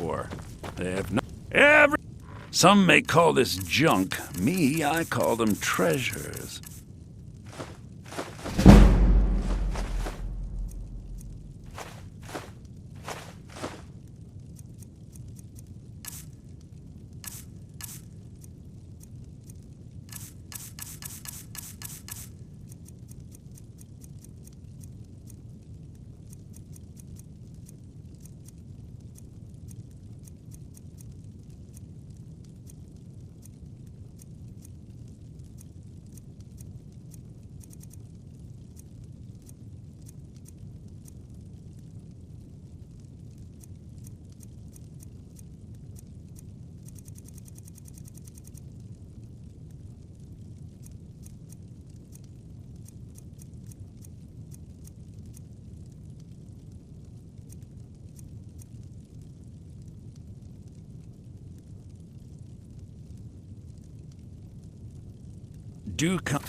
for. They have no... Some may call this junk. Me, I call them treasures. Do come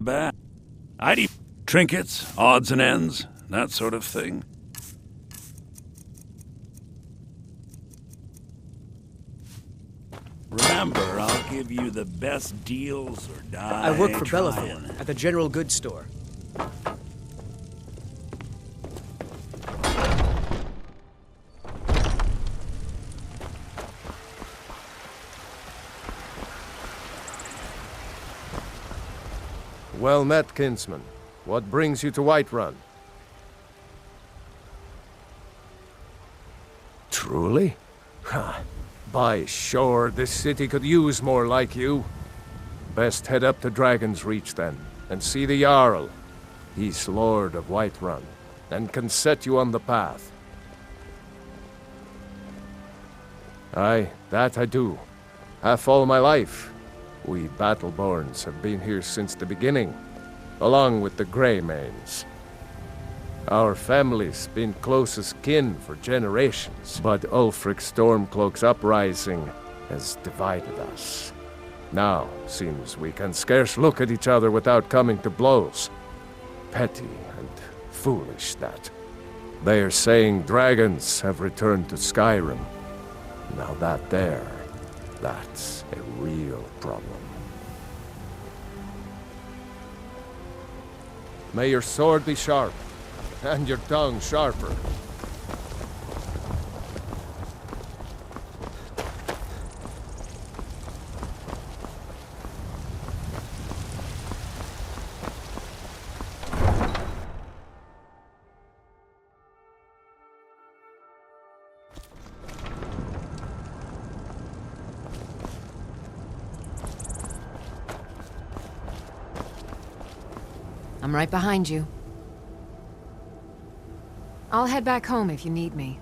back. I'd eat trinkets, odds and ends, that sort of thing. Remember, I'll give you the best deals or die. I work for trying. Bellathorn at the general goods store. Well met, kinsman. What brings you to Whiterun? Truly? Ha! By shore, this city could use more like you. Best head up to Dragon's Reach then, and see the Jarl. He's Lord of Whiterun, and can set you on the path. Aye, that I do. Half all my life. We Battleborns have been here since the beginning, along with the Greymanes. Our family's been close as kin for generations, but Ulfric Stormcloak's uprising has divided us. Now, seems we can scarce look at each other without coming to blows. Petty and foolish, that. They are saying dragons have returned to Skyrim. Now that's a real problem. May your sword be sharp, and your tongue sharper. I'm right behind you. I'll head back home if you need me.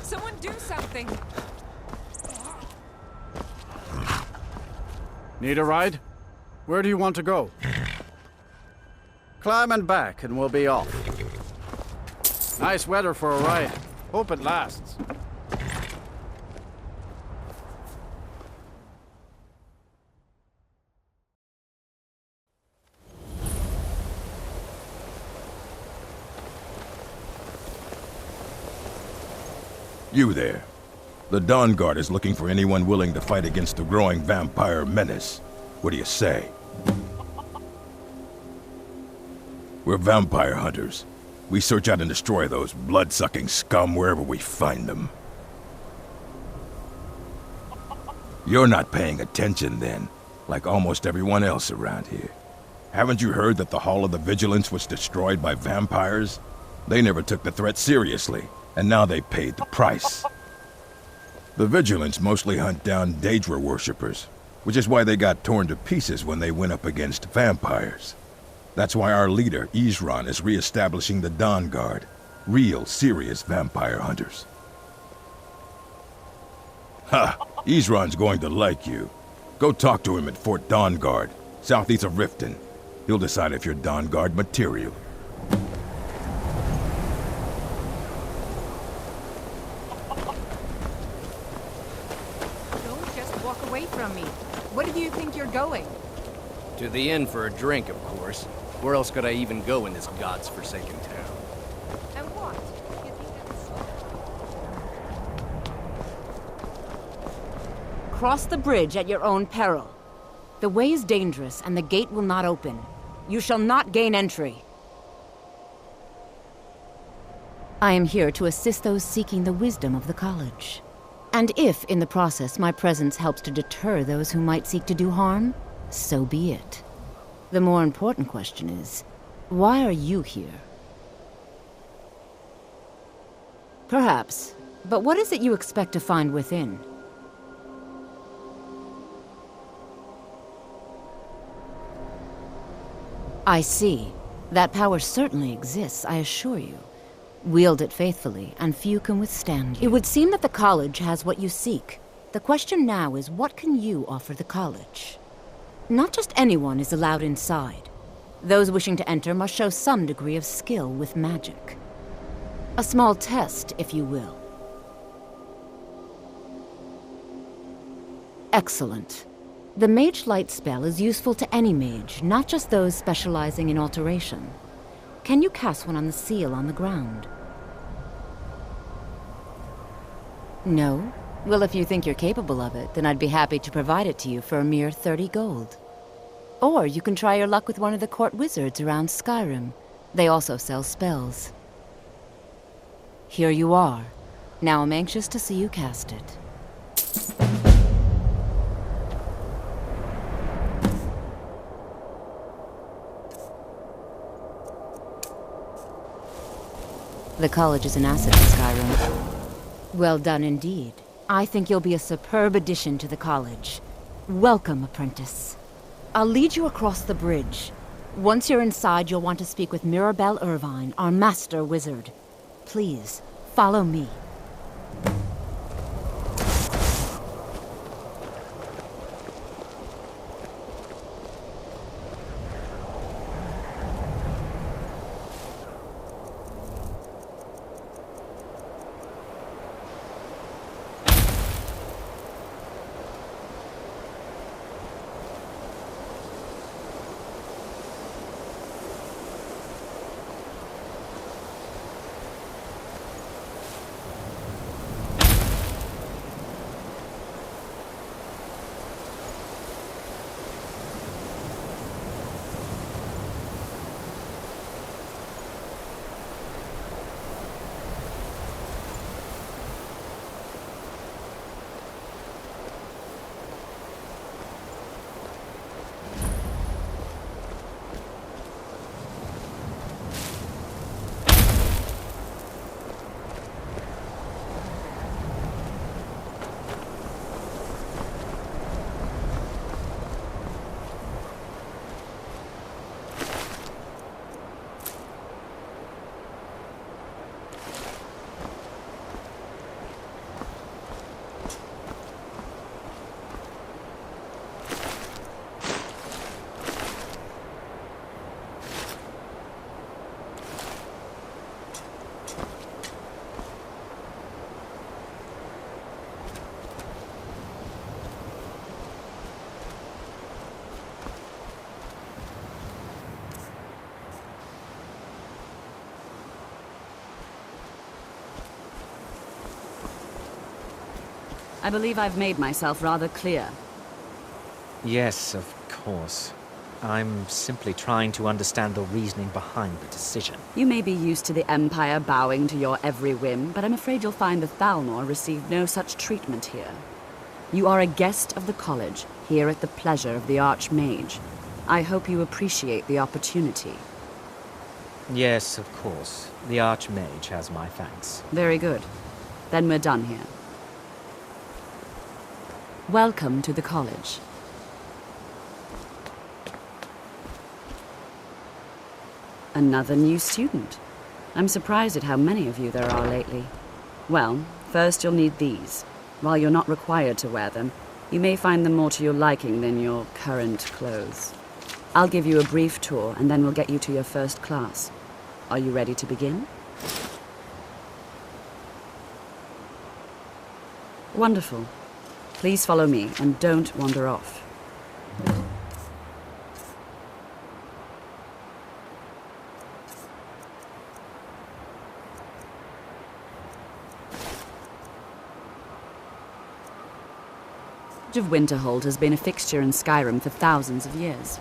Someone do something! Need a ride? Where do you want to go? Climb and back and we'll be off. Nice weather for a ride. Hope it lasts. You there. The Dawn Guard is looking for anyone willing to fight against the growing vampire menace. What do you say? We're vampire hunters. We search out and destroy those blood-sucking scum wherever we find them. You're not paying attention then, like almost everyone else around here. Haven't you heard that the Hall of the Vigilance was destroyed by vampires? They never took the threat seriously, and now they paid the price. The Vigilance mostly hunt down Daedra worshippers, which is why they got torn to pieces when they went up against vampires. That's why our leader, Isran, is re-establishing the Dawn Guard. Real, serious vampire hunters. Ha! Isran's going to like you. Go talk to him at Fort Dawn Guard, southeast of Riften. He'll decide if you're Dawn Guard material. away from me. Where do you think you're going? To the inn for a drink, of course. Where else could I even go in this god's-forsaken town? And what? You think it's... Cross the bridge at your own peril. The way is dangerous, and the gate will not open. You shall not gain entry. I am here to assist those seeking the wisdom of the college. And if, in the process, my presence helps to deter those who might seek to do harm, so be it. The more important question is, why are you here? Perhaps, but what is it you expect to find within? I see. That power certainly exists, I assure you. Wield it faithfully, and few can withstand you. It would seem that the college has what you seek. The question now is, what can you offer the college? Not just anyone is allowed inside. Those wishing to enter must show some degree of skill with magic. A small test, if you will. Excellent. The Mage Light spell is useful to any mage, not just those specializing in alteration. Can you cast one on the seal on the ground? No? Well, if you think you're capable of it, then I'd be happy to provide it to you for a mere 30 gold. Or you can try your luck with one of the court wizards around Skyrim. They also sell spells. Here you are. Now I'm anxious to see you cast it. The college is an asset to Skyrim. Well done indeed. I think you'll be a superb addition to the college. Welcome, apprentice. I'll lead you across the bridge. Once you're inside, you'll want to speak with Mirabelle Irvine, our master wizard. Please, follow me. I believe I've made myself rather clear. Yes, of course. I'm simply trying to understand the reasoning behind the decision. You may be used to the Empire bowing to your every whim, but I'm afraid you'll find the Thalmor received no such treatment here. You are a guest of the college, here at the pleasure of the Archmage. I hope you appreciate the opportunity. Yes, of course. The Archmage has my thanks. Very good. Then we're done here. Welcome to the college. Another new student. I'm surprised at how many of you there are lately. Well, first you'll need these. While you're not required to wear them, you may find them more to your liking than your current clothes. I'll give you a brief tour, and then we'll get you to your first class. Are you ready to begin? Wonderful. Please follow me and don't wander off. The Lodge of Winterhold has been a fixture in Skyrim for thousands of years.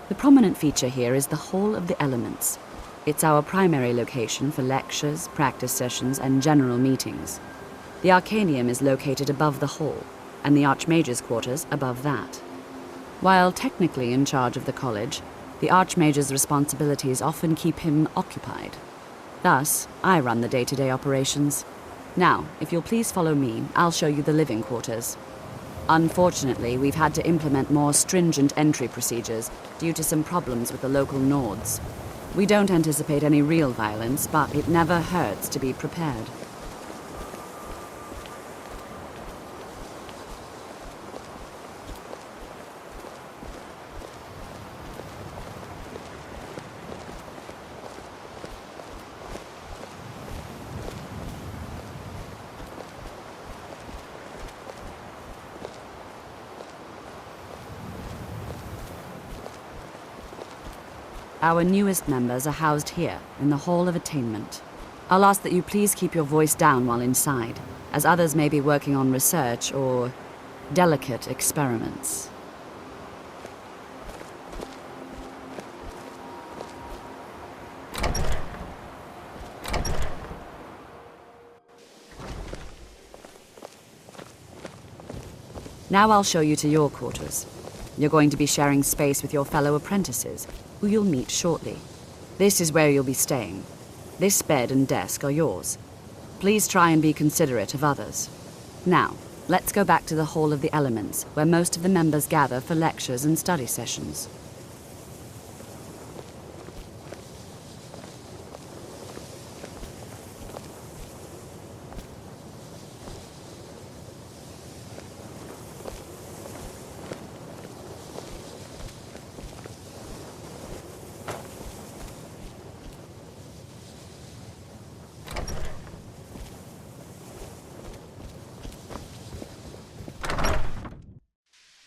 The prominent feature here is the Hall of the Elements. It's our primary location for lectures, practice sessions, and general meetings. The Arcanium is located above the hall, and the Archmage's quarters above that. While technically in charge of the college, the Archmage's responsibilities often keep him occupied. Thus, I run the day-to-day operations. Now, if you'll please follow me, I'll show you the living quarters. Unfortunately, we've had to implement more stringent entry procedures due to some problems with the local Nords. We don't anticipate any real violence, but it never hurts to be prepared. Our newest members are housed here, in the Hall of Attainment. I'll ask that you please keep your voice down while inside, as others may be working on research or delicate experiments. Now I'll show you to your quarters. You're going to be sharing space with your fellow apprentices, who you'll meet shortly. This is where you'll be staying. This bed and desk are yours. Please try and be considerate of others. Now, let's go back to the Hall of the Elements, where most of the members gather for lectures and study sessions.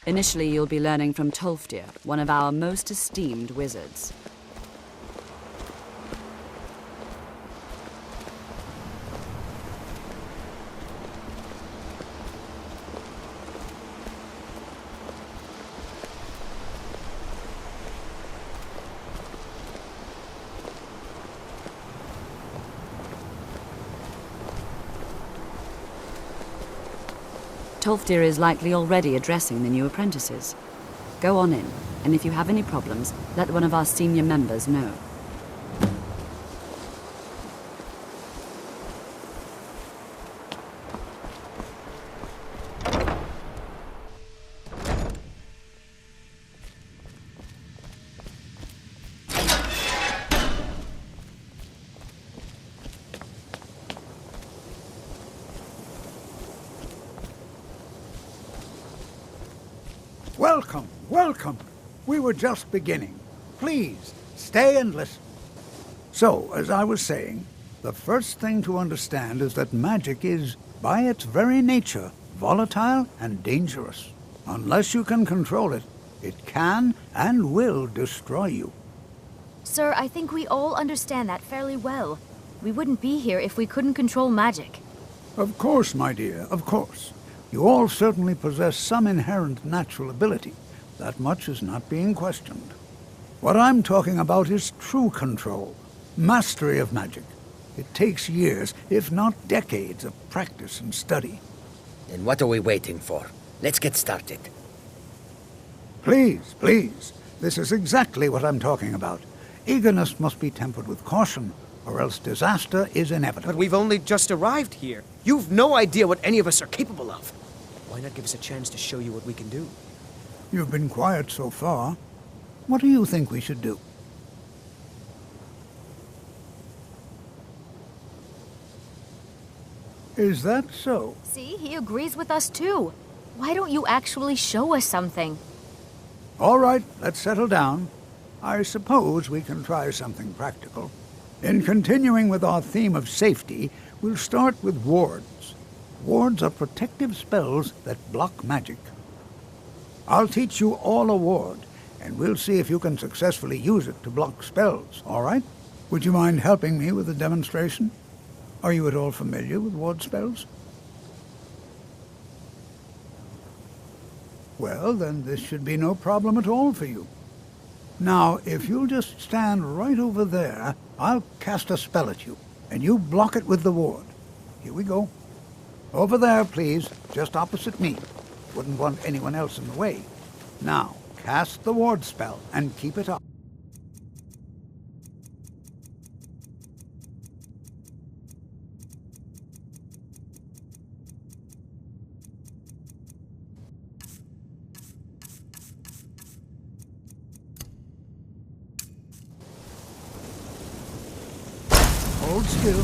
Initially, you'll be learning from Tolfdir, one of our most esteemed wizards. Tolfdir is likely already addressing the new apprentices. Go on in, and if you have any problems, let one of our senior members know. Welcome, welcome. We were just beginning. Please, stay and listen. So, as I was saying, the first thing to understand is that magic is, by its very nature, volatile and dangerous. Unless you can control it, it can and will destroy you. Sir, I think we all understand that fairly well. We wouldn't be here if we couldn't control magic. Of course, my dear, of course. You all certainly possess some inherent natural ability. That much is not being questioned. What I'm talking about is true control, mastery of magic. It takes years, if not decades, of practice and study. Then what are we waiting for? Let's get started. Please, please. This is exactly what I'm talking about. Eagerness must be tempered with caution, or else disaster is inevitable. But we've only just arrived here. You've no idea what any of us are capable of. Why not give us a chance to show you what we can do? You've been quiet so far. What do you think we should do? Is that so? See, he agrees with us too. Why don't you actually show us something? All right, let's settle down. I suppose we can try something practical. In continuing with our theme of safety, we'll start with wards. Wards are protective spells that block magic. I'll teach you all a ward, and we'll see if you can successfully use it to block spells, all right? Would you mind helping me with the demonstration? Are you at all familiar with ward spells? Well, then this should be no problem at all for you. Now, if you'll just stand right over there, I'll cast a spell at you, and you block it with the ward. Here we go. Over there, please, just opposite me. Wouldn't want anyone else in the way. Now, cast the ward spell and keep it up. Hold still.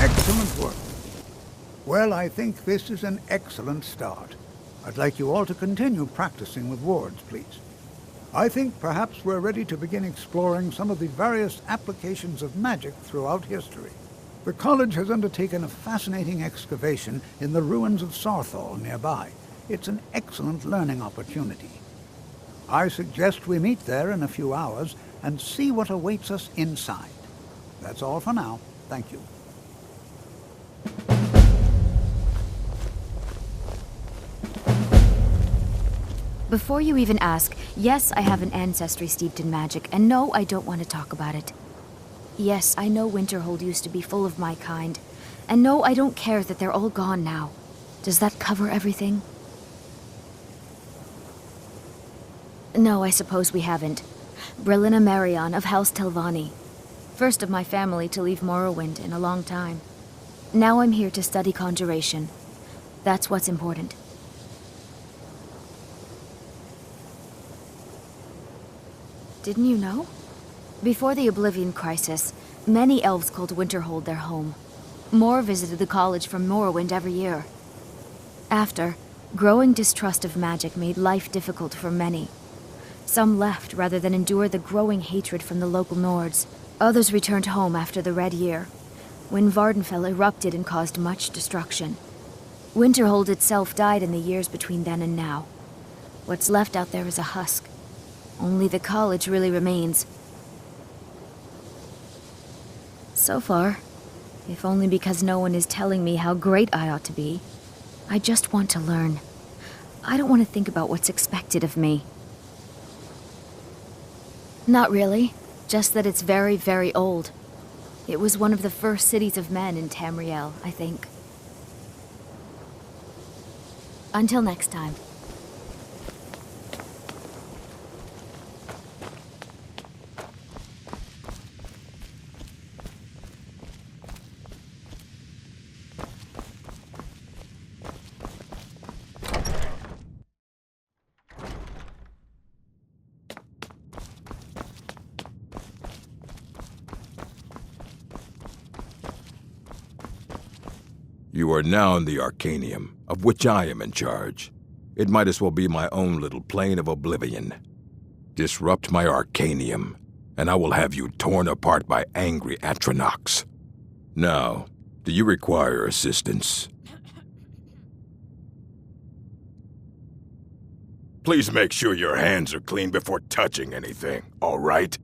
Excellent work. Well, I think this is an excellent start. I'd like you all to continue practicing with wards, please. I think perhaps we're ready to begin exploring some of the various applications of magic throughout history. The college has undertaken a fascinating excavation in the ruins of Sarthal nearby. It's an excellent learning opportunity. I suggest we meet there in a few hours and see what awaits us inside. That's all for now. Thank you. Before you even ask, yes, I have an ancestry steeped in magic, and no, I don't want to talk about it. Yes, I know Winterhold used to be full of my kind, and no, I don't care that they're all gone now. Does that cover everything? No, I suppose we haven't. Brillina Marion of House Telvanni. First of my family to leave Morrowind in a long time. Now I'm here to study conjuration. That's what's important. Didn't you know? Before the Oblivion Crisis, many elves called Winterhold their home. More visited the college from Morrowind every year. After, growing distrust of magic made life difficult for many. Some left rather than endure the growing hatred from the local Nords. Others returned home after the Red Year, when Vardenfell erupted and caused much destruction. Winterhold itself died in the years between then and now. What's left out there is a husk. Only the college really remains. So far, if only because no one is telling me how great I ought to be. I just want to learn. I don't want to think about what's expected of me. Not really, just that it's very, very old. It was one of the first cities of men in Tamriel, I think. Until next time. You are now in the Arcanium, of which I am in charge. It might as well be my own little plane of oblivion. Disrupt my Arcanium, and I will have you torn apart by angry Atronachs. Now, do you require assistance? Please make sure your hands are clean before touching anything, all right?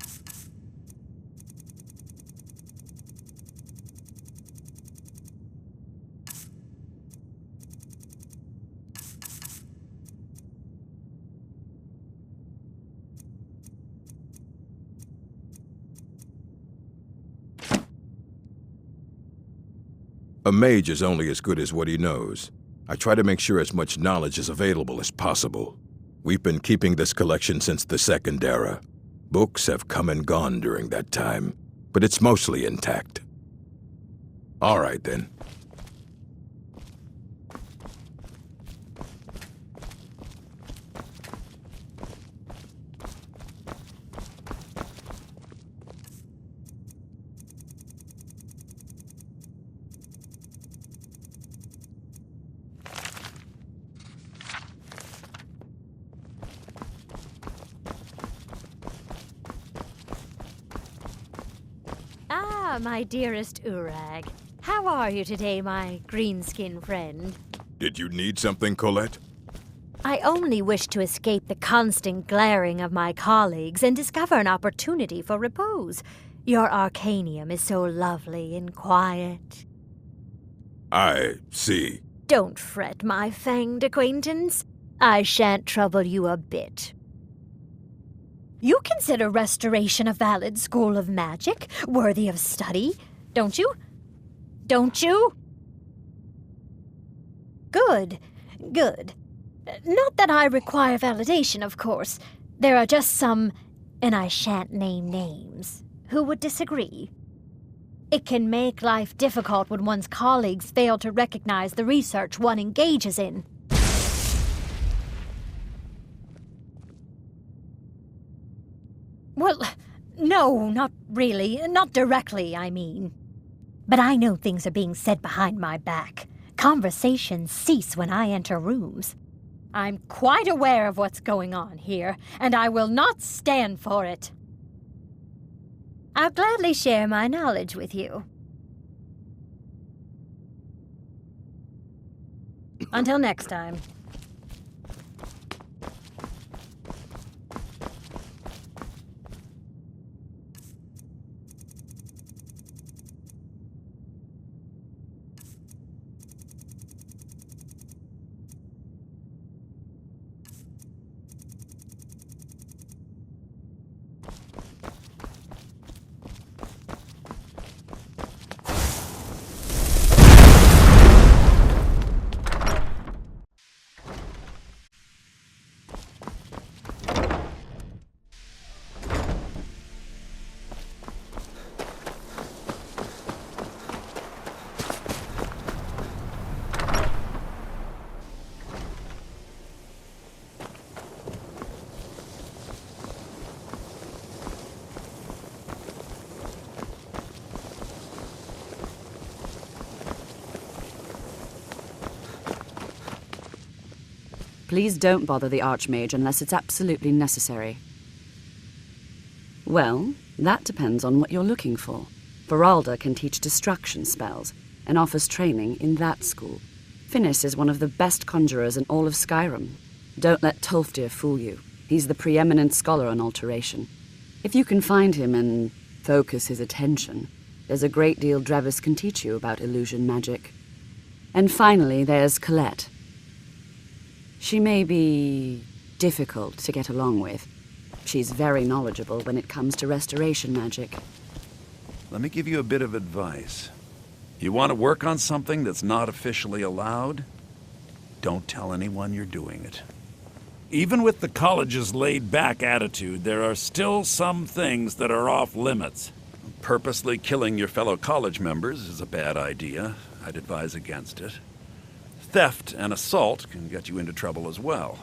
A mage is only as good as what he knows. I try to make sure as much knowledge is available as possible. We've been keeping this collection since the Second Era. Books have come and gone during that time, but it's mostly intact. All right, then. Ah, my dearest Urag. How are you today, my green-skin friend? Did you need something, Colette? I only wish to escape the constant glaring of my colleagues and discover an opportunity for repose. Your Arcanium is so lovely and quiet. I see. Don't fret, my fanged acquaintance. I shan't trouble you a bit. You consider Restoration a valid school of magic, worthy of study, don't you? Don't you? Good, good. Not that I require validation, of course. There are just some, and I shan't name names, who would disagree. It can make life difficult when one's colleagues fail to recognize the research one engages in. Well, no, not really. Not directly, I mean. But I know things are being said behind my back. Conversations cease when I enter rooms. I'm quite aware of what's going on here, and I will not stand for it. I'll gladly share my knowledge with you. Until next time. Please don't bother the Archmage unless it's absolutely necessary. Well, that depends on what you're looking for. Feralda can teach destruction spells and offers training in that school. Finis is one of the best conjurers in all of Skyrim. Don't let Tolfdir fool you. He's the preeminent scholar on alteration. If you can find him and focus his attention, there's a great deal Drevis can teach you about illusion magic. And finally, there's Colette. She may be difficult to get along with. She's very knowledgeable when it comes to restoration magic. Let me give you a bit of advice. You want to work on something that's not officially allowed? Don't tell anyone you're doing it. Even with the college's laid-back attitude, there are still some things that are off limits. Purposely killing your fellow college members is a bad idea. I'd advise against it. Theft and assault can get you into trouble as well.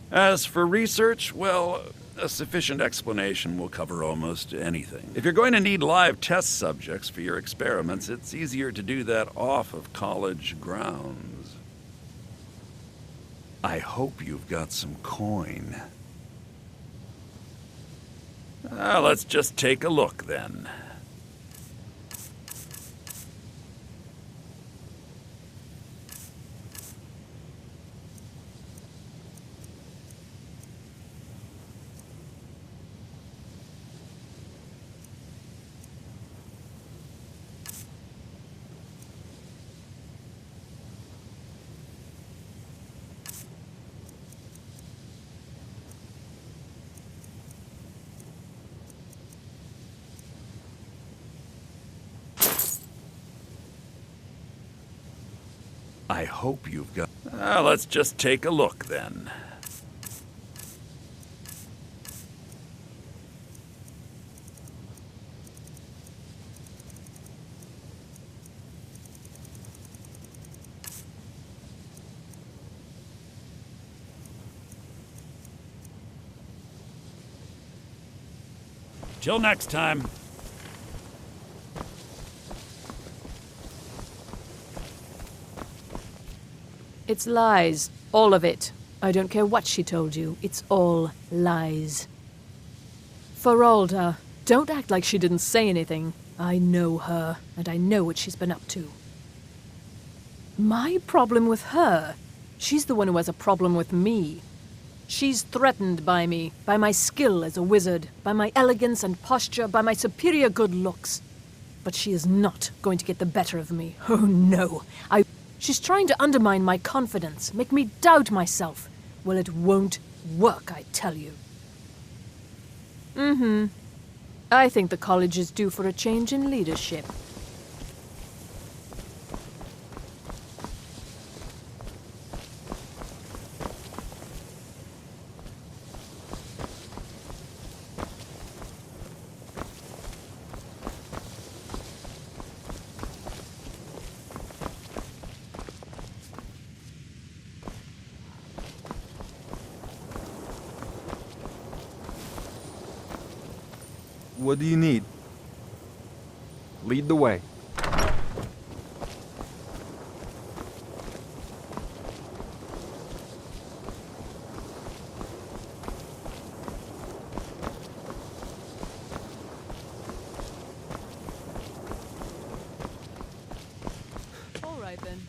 As for research, well, a sufficient explanation will cover almost anything. If you're going to need live test subjects for your experiments, it's easier to do that off of college grounds. I hope you've got some coin. Let's just take a look then. I hope you've got... let's just take a look then. Till next time. It's lies. All of it. I don't care what she told you. It's all lies. Feralda, don't act like she didn't say anything. I know her, and I know what she's been up to. My problem with her? She's the one who has a problem with me. She's threatened by me, by my skill as a wizard, by my elegance and posture, by my superior good looks. But she is not going to get the better of me. Oh no. She's trying to undermine my confidence, make me doubt myself. Well, it won't work, I tell you. I think the college is due for a change in leadership. What do you need? Lead the way. All right then.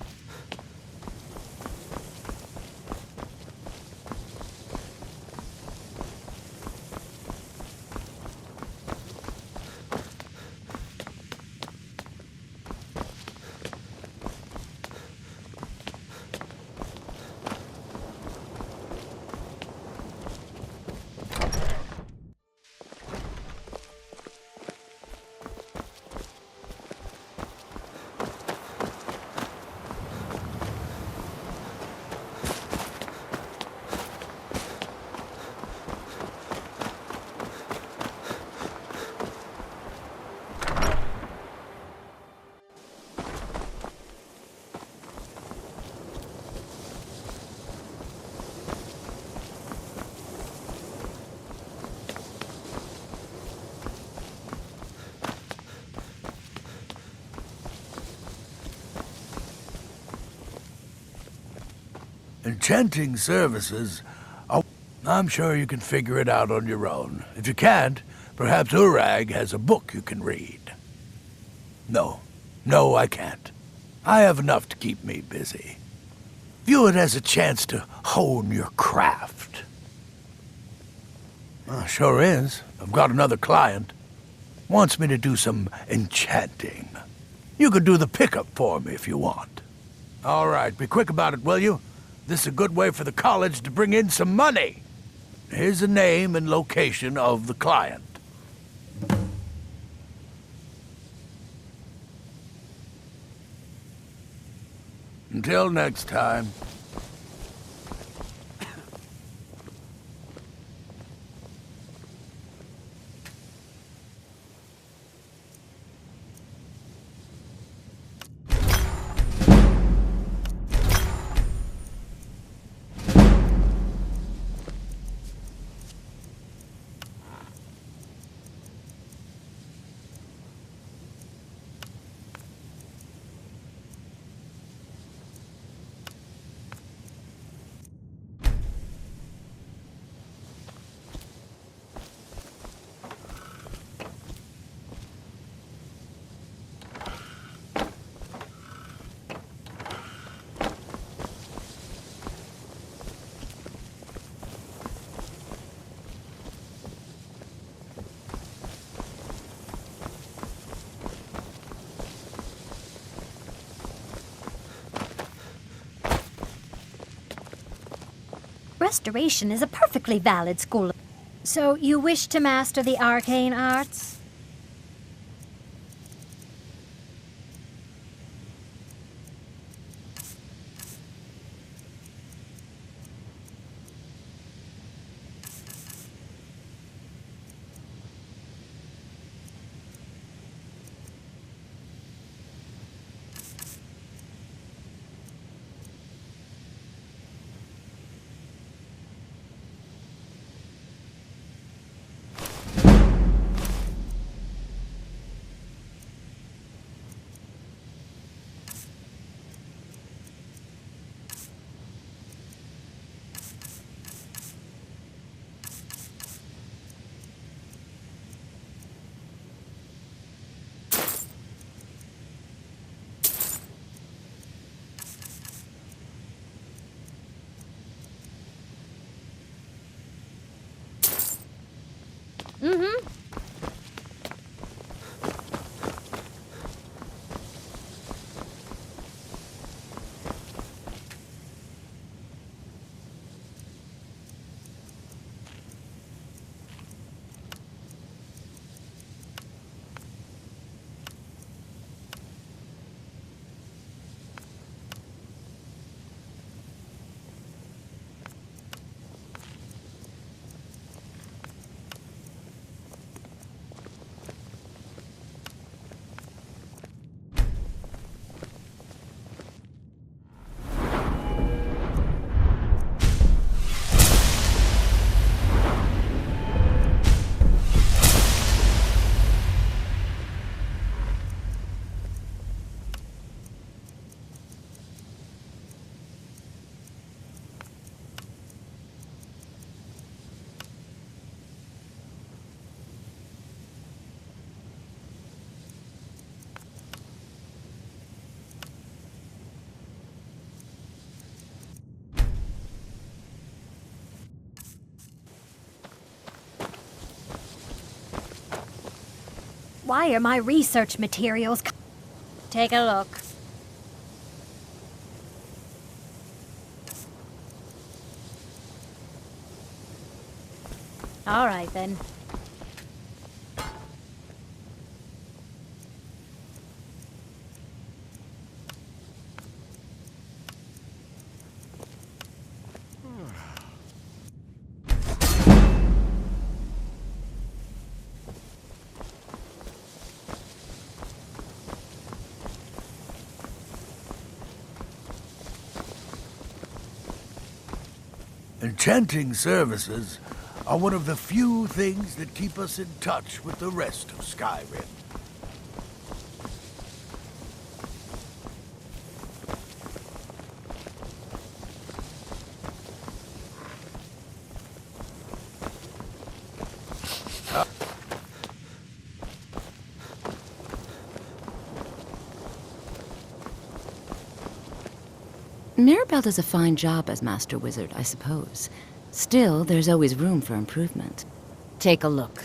Enchanting services. Oh, I'm sure you can figure it out on your own. If you can't, perhaps Urag has a book you can read. No, I can't. I have enough to keep me busy. View it as a chance to hone your craft. Sure is. I've got another client. Wants me to do some enchanting. You could do the pickup for me if you want. All right, be quick about it, will you? This is a good way for the college to bring in some money. Here's the name and location of the client. Until next time. Restoration is a perfectly valid school. So you wish to master the arcane arts? Mm-hmm. Why are my research materials? Take a look. All right, then. Enchanting services are one of the few things that keep us in touch with the rest of Skyrim. Mirabelle does a fine job as Master Wizard, I suppose. Still, there's always room for improvement. Take a look.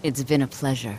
It's been a pleasure.